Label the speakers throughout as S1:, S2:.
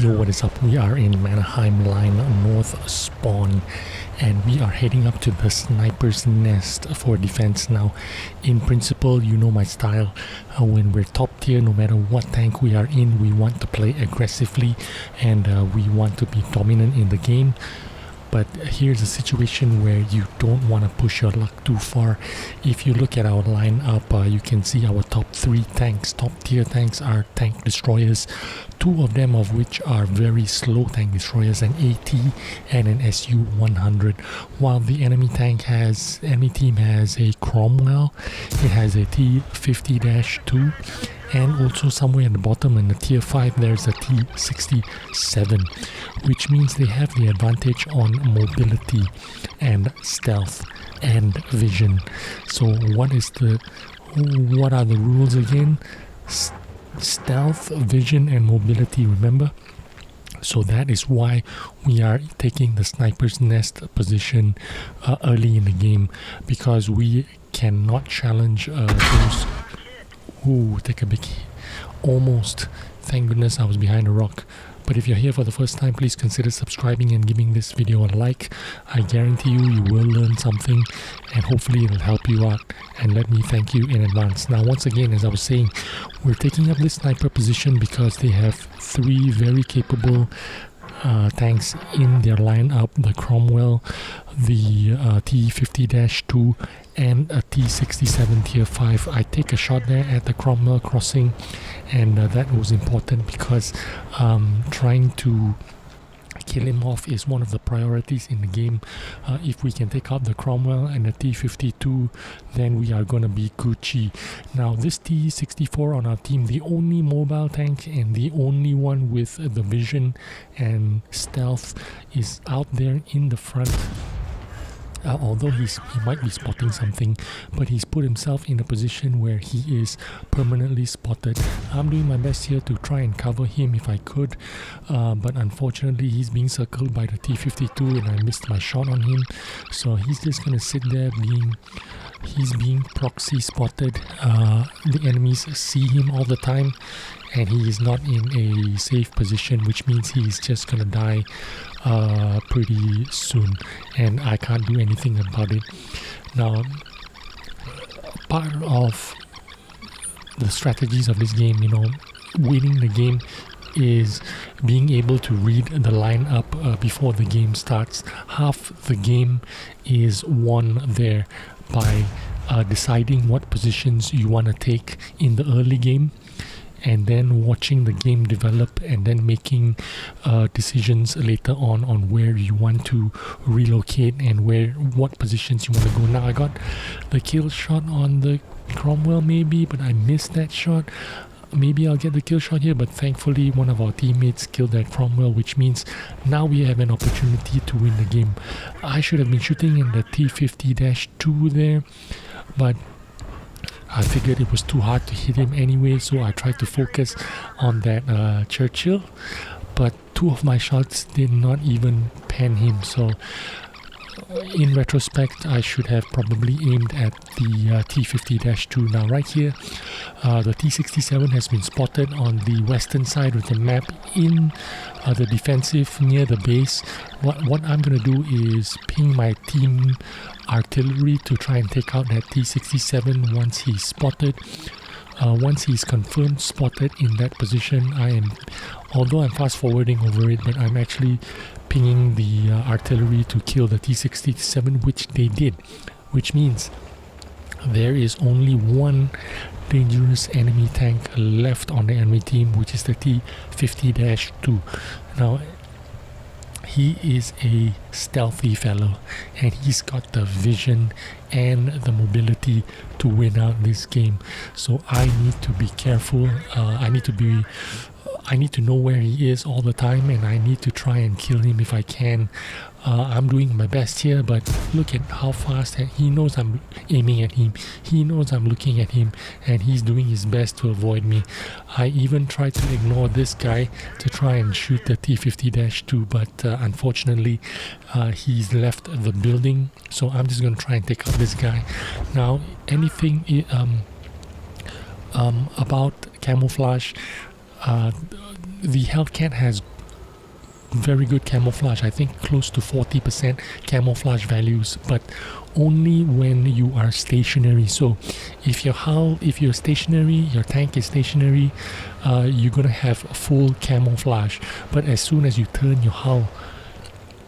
S1: Yo, what is up? We are in Mannerheim Line North Spawn and we are heading up to the sniper's nest for defense. Now, in principle, you know my style. When we're top tier, no matter what tank we are in, we want to play aggressively and we want to be dominant in the game. But here's a situation where you don't want to push your luck too far. If you look at our lineup, you can see our top 3 tanks, top tier tanks are tank destroyers. 2 of them of which are very slow tank destroyers, an AT and an SU-100. While the enemy team has a Cromwell, it has a T-50-2. And also somewhere at the bottom in the tier 5 there's a T-67, which means they have the advantage on mobility and stealth and vision. So what are the rules again? Stealth, vision and mobility, remember? So that is why we are taking the sniper's nest position early in the game, because we cannot challenge those. Ooh, take a big almost. Thank goodness I was behind a rock. But if you're here for the first time, please consider subscribing and giving this video a like. I guarantee you will learn something and hopefully it'll help you out. And let me thank you in advance. Now, once again, as I was saying, we're taking up this sniper position because they have 3 very capable tanks in their lineup: the Cromwell, the T-50-2 and a T-67 tier 5. I take a shot there at the Cromwell crossing, and that was important because trying to kill him off is one of the priorities in the game. If we can take out the Cromwell and the T-52, then we are gonna be Gucci. Now this T-64 on our team, the only mobile tank and the only one with the vision and stealth, is out there in the front. Although he might be spotting something, but he's put himself in a position where he is permanently spotted. I'm doing my best here to try and cover him if I could, but unfortunately he's being circled by the T-52 and I missed my shot on him. So he's just gonna sit there he's being proxy spotted. The enemies see him all the time and he is not in a safe position, which means he's just gonna die pretty soon and I can't do anything about it. Now, part of the strategies of this game, winning the game, is being able to read the lineup before the game starts. Half the game is won there by deciding what positions you want to take in the early game, and then watching the game develop and then making decisions later on where you want to relocate and what positions you want to go. Now I got the kill shot on the Cromwell maybe, but I missed that shot. Maybe I'll get the kill shot here, but thankfully one of our teammates killed that Cromwell, which means now we have an opportunity to win the game. I should have been shooting in the T-50-2 there, but I figured it was too hard to hit him anyway, so I tried to focus on that Churchill, but 2 of my shots did not even pen him. So in retrospect, I should have probably aimed at the T-50-2. Now right here, the T-67 has been spotted on the western side of the map in the defensive near the base. What I'm going to do is ping my team artillery to try and take out that T-67 once he's spotted. Once he's confirmed spotted in that position, although I'm fast forwarding over it, but I'm actually pinging the artillery to kill the T-67, which they did, which means there is only one dangerous enemy tank left on the enemy team, which is the T-50-2. Now he is a stealthy fellow and he's got the vision and the mobility to win out this game. So I need to be careful. I need to know where he is all the time and I need to try and kill him if I can. I'm doing my best here, but look at how fast he knows I'm aiming at him. He knows I'm looking at him and he's doing his best to avoid me. I even tried to ignore this guy to try and shoot the T-50-2, but unfortunately he's left the building, so I'm just going to try and take out this guy. Now, anything about camouflage, the Hellcat has very good camouflage. I think close to 40% camouflage values, but only when you are stationary. So if you're stationary, your tank is stationary, you're gonna have full camouflage. But as soon as you turn your hull,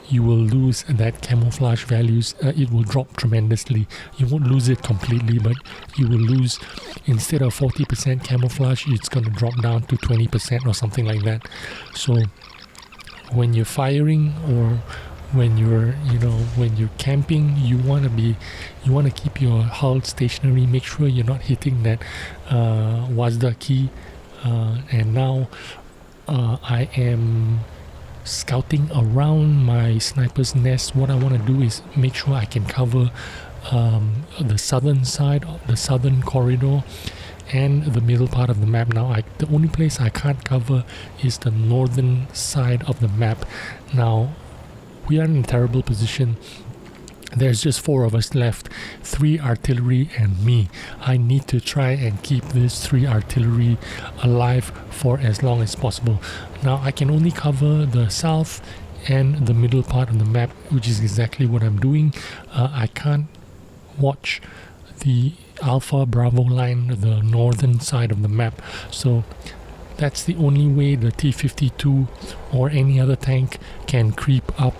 S1: you will lose that camouflage values. It will drop tremendously. You won't lose it completely, but you will lose, instead of 40% camouflage, it's going to drop down to 20% or something like that. So when you're firing, or when you're camping, you want to keep your hull stationary. Make sure you're not hitting that WASD key. And now I am scouting around my sniper's nest. What I want to do is make sure I can cover the southern side, the southern corridor, and the middle part of the map. Now the only place I can't cover is the northern side of the map. Now we are in a terrible position. There's just 4 of us left, 3 artillery and me. I need to try and keep this 3 artillery alive for as long as possible. Now I can only cover the south and the middle part of the map, which is exactly what I'm doing. I can't watch the Alpha Bravo line, the northern side of the map. So that's the only way the T-52 or any other tank can creep up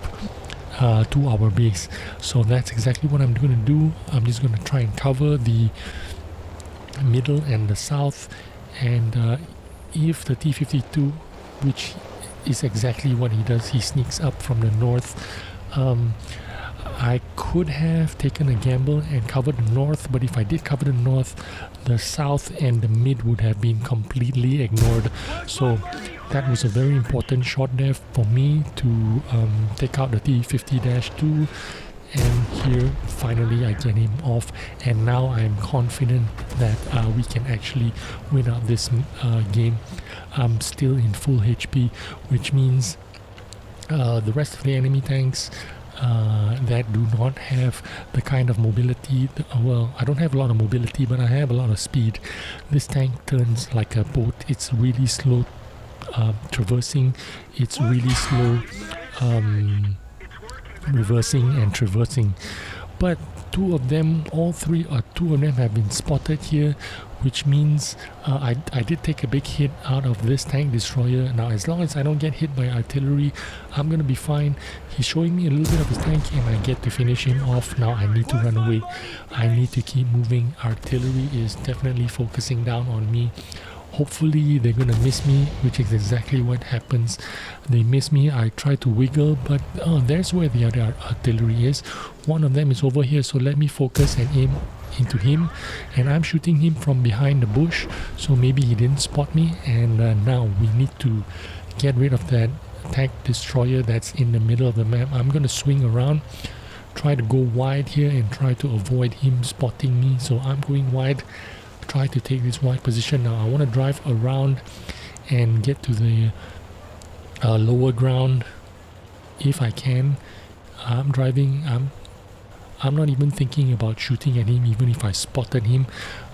S1: to our base. So that's exactly what I'm going to do. I'm just going to try and cover the middle and the south, and if the T-52, which is exactly what he does, he sneaks up from the north. I could have taken a gamble and covered the north, but if I did cover the north, the south and the mid would have been completely ignored. So that was a very important shot there for me to take out the T-50-2, and here finally I get him off, and now I'm confident that we can actually win out this game. I'm still in full HP, which means the rest of the enemy tanks that do not have the kind of mobility, well, I don't have a lot of mobility, but I have a lot of speed. This tank turns like a boat. It's really slow traversing, it's really slow reversing and traversing. But two of them have been spotted here, which means I did take a big hit out of this tank destroyer. Now as long as I don't get hit by artillery, I'm gonna be fine. He's showing me a little bit of his tank and I get to finish him off. Now I need to run away. I need to keep moving. Artillery is definitely focusing down on me. Hopefully they're gonna miss me, which is exactly what happens. They miss me. I try to wiggle, but there's where the other artillery is. One of them is over here, so let me focus and aim into him, and I'm shooting him from behind the bush, so maybe he didn't spot me. And now we need to get rid of that tank destroyer that's in the middle of the map. I'm gonna swing around, try to go wide here and try to avoid him spotting me. So I'm going wide, try to take this wide position. Now I want to drive around and get to the lower ground if I can. I'm driving, I'm not even thinking about shooting at him, even if I spotted him.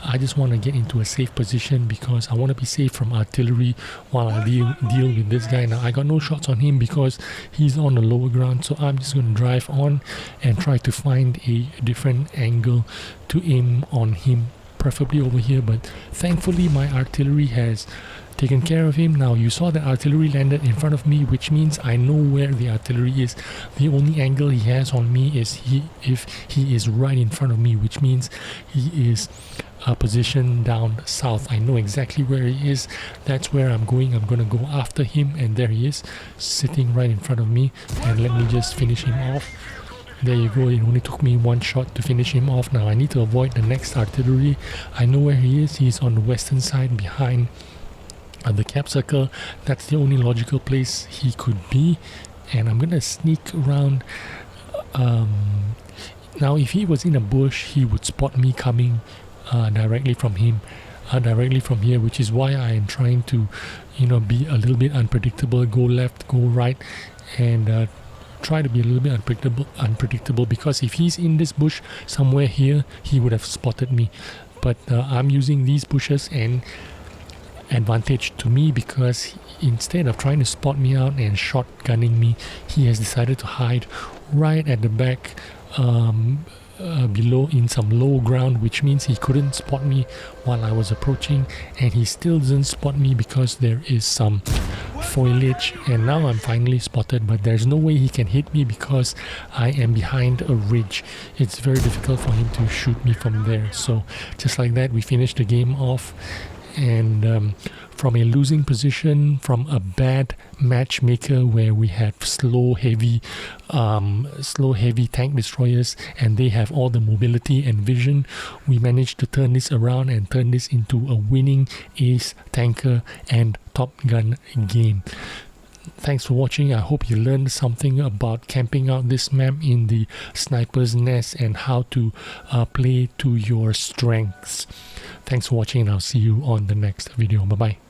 S1: I just want to get into a safe position because I want to be safe from artillery while I deal with this guy. Now I got no shots on him because he's on the lower ground, so I'm just going to drive on and try to find a different angle to aim on him, preferably over here. But thankfully my artillery has taken care of him. Now you saw that artillery landed in front of me, which means I know where the artillery is. The only angle he has on me is if he is right in front of me, which means he is positioned down south. I know exactly where he is. That's where I'm going. I'm gonna go after him, and there he is, sitting right in front of me. And let me just finish him off. There you go. It only took me one shot to finish him off. Now I need to avoid the next artillery. I know where he is. He's on the western side behind the cap circle. That's the only logical place he could be, and I'm gonna sneak around. Now if he was in a bush, he would spot me coming directly from him, directly from here, which is why I am trying to be a little bit unpredictable, go left, go right, and try to be a little bit unpredictable, because if he's in this bush somewhere here, he would have spotted me. But I'm using these bushes, and advantage to me, because instead of trying to spot me out and shotgunning me, he has decided to hide right at the back, below in some low ground, which means he couldn't spot me while I was approaching, and he still doesn't spot me because there is some foliage. And now I'm finally spotted, but there's no way he can hit me because I am behind a ridge. It's very difficult for him to shoot me from there. So just like that, we finished the game off, and from a losing position, from a bad matchmaker where we have slow heavy tank destroyers and they have all the mobility and vision, we managed to turn this around and turn this into a winning ace tanker and Top Gun game. Thanks for watching. I hope you learned something about camping out this map in the sniper's nest and how to play to your strengths. Thanks for watching, and I'll see you on the next video. Bye bye.